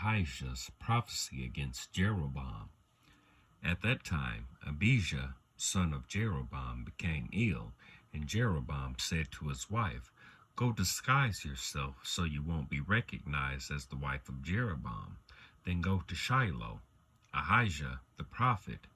Ahijah's prophecy against Jeroboam. At that time, Abijah, son of Jeroboam, became ill, and Jeroboam said to his wife, "Go disguise yourself so you won't be recognized as the wife of Jeroboam. Then go to Shiloh. Ahijah, the prophet,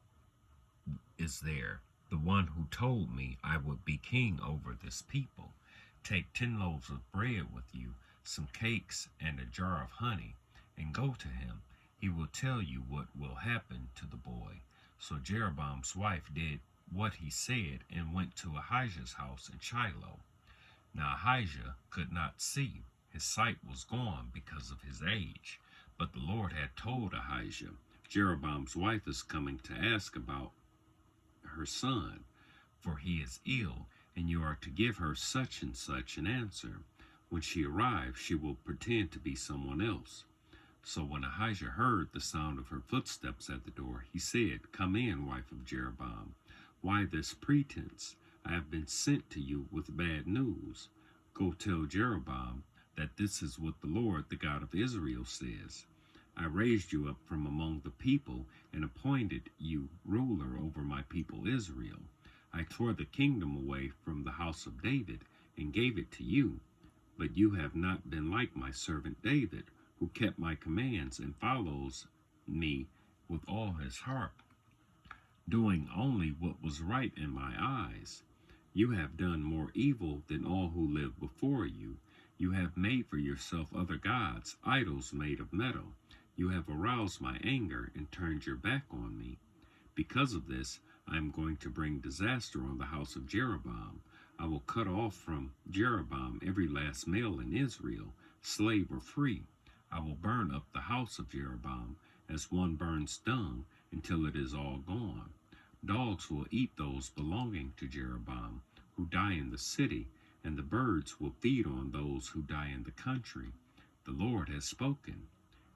is there, the one who told me I would be king over this people. Take 10 loaves of bread with you, some cakes, and a jar of honey, and go to him. He will tell you what will happen to the boy." So Jeroboam's wife did what he said and went to Ahijah's house in Shiloh. Now Ahijah could not see. His sight was gone because of his age. But the Lord had told Ahijah, "Jeroboam's wife is coming to ask about her son, for he is ill, and you are to give her such and such an answer. When she arrives, she will pretend to be someone else." So when Ahijah heard the sound of her footsteps at the door, he said, "Come in, wife of Jeroboam. Why this pretense? I have been sent to you with bad news. Go tell Jeroboam that this is what the Lord, the God of Israel, says. I raised you up from among the people and appointed you ruler over my people Israel. I tore the kingdom away from the house of David and gave it to you. But you have not been like my servant David, who kept my commands and follows me with all his heart, doing only what was right in my eyes. You have done more evil than all who lived before you. You have made for yourself other gods, idols made of metal. You have aroused my anger and turned your back on me. Because of this, I am going to bring disaster on the house of Jeroboam. I will cut off from Jeroboam every last male in Israel, slave or free. I will burn up the house of Jeroboam as one burns dung until it is all gone. Dogs will eat those belonging to Jeroboam who die in the city, and the birds will feed on those who die in the country. The Lord has spoken.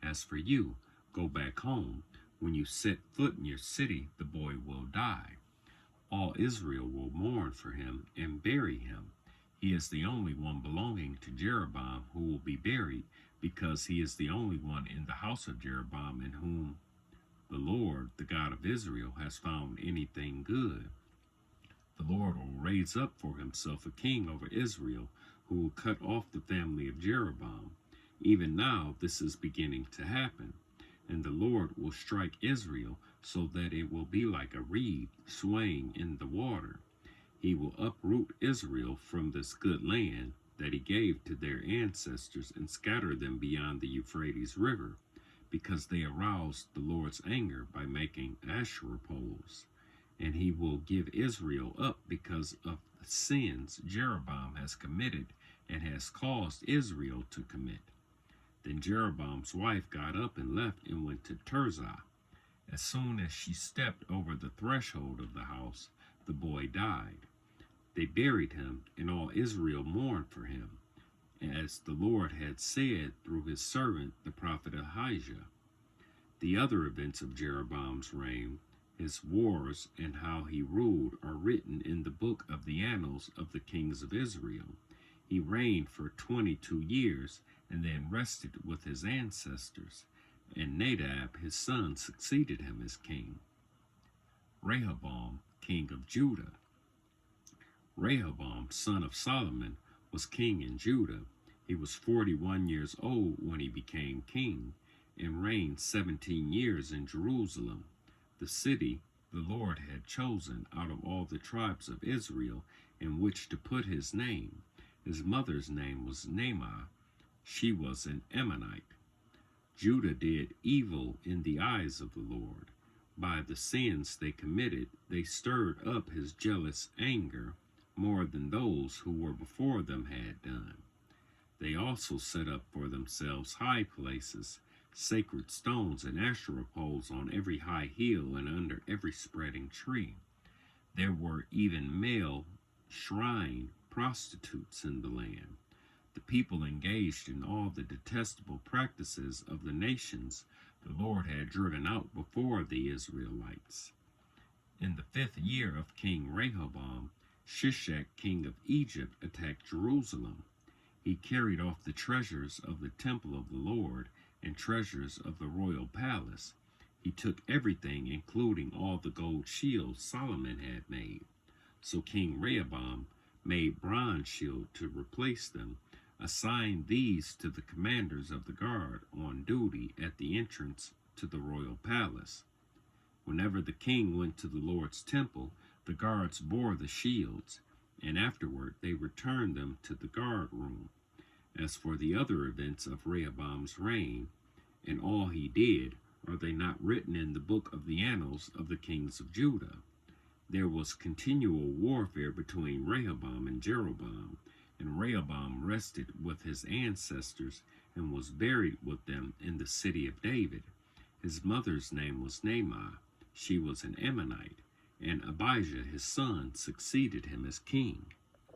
As for you, go back home. When you set foot in your city, the boy will die. All Israel will mourn for him and bury him. He is the only one belonging to Jeroboam who will be buried, because he is the only one in the house of Jeroboam in whom the Lord, the God of Israel, has found anything good. The Lord will raise up for himself a king over Israel who will cut off the family of Jeroboam. Even now this is beginning to happen. And the Lord will strike Israel so that it will be like a reed swaying in the water. He will uproot Israel from this good land that he gave to their ancestors and scatter them beyond the Euphrates River, because they aroused the Lord's anger by making Asherah poles. And he will give Israel up because of the sins Jeroboam has committed and has caused Israel to commit. Then Jeroboam's wife got up and left and went to Tirzah. As soon as she stepped over the threshold of the house, the boy died. They buried him, and all Israel mourned for him, as the Lord had said through his servant the prophet Ahijah. The other events of Jeroboam's reign, his wars, and how he ruled are written in the book of the annals of the kings of Israel. He reigned for 22 years, and then rested with his ancestors, and Nadab his son succeeded him as king. Rehoboam, king of Judah. Rehoboam, son of Solomon, was king in Judah. He was 41 years old when he became king, and reigned 17 years in Jerusalem, the city the Lord had chosen out of all the tribes of Israel in which to put his name. His mother's name was Naamah. She was an Ammonite. Judah did evil in the eyes of the Lord. By the sins they committed, they stirred up his jealous anger more than those who were before them had done. They also set up for themselves high places, sacred stones and Asherah poles on every high hill and under every spreading tree. There were even male shrine prostitutes in the land. The people engaged in all the detestable practices of the nations the Lord had driven out before the Israelites. In the 5th year of King Rehoboam, Shishak, king of Egypt, attacked Jerusalem. He carried off the treasures of the temple of the Lord and treasures of the royal palace. He took everything, including all the gold shields Solomon had made. So King Rehoboam made bronze shields to replace them, assigned these to the commanders of the guard on duty at the entrance to the royal palace. Whenever the king went to the Lord's temple, the guards bore the shields, and afterward they returned them to the guard room. As for the other events of Rehoboam's reign, and all he did, are they not written in the book of the annals of the kings of Judah? There was continual warfare between Rehoboam and Jeroboam, and Rehoboam rested with his ancestors and was buried with them in the city of David. His mother's name was Naamah. She was an Ammonite, and Ahijah his son succeeded him as king.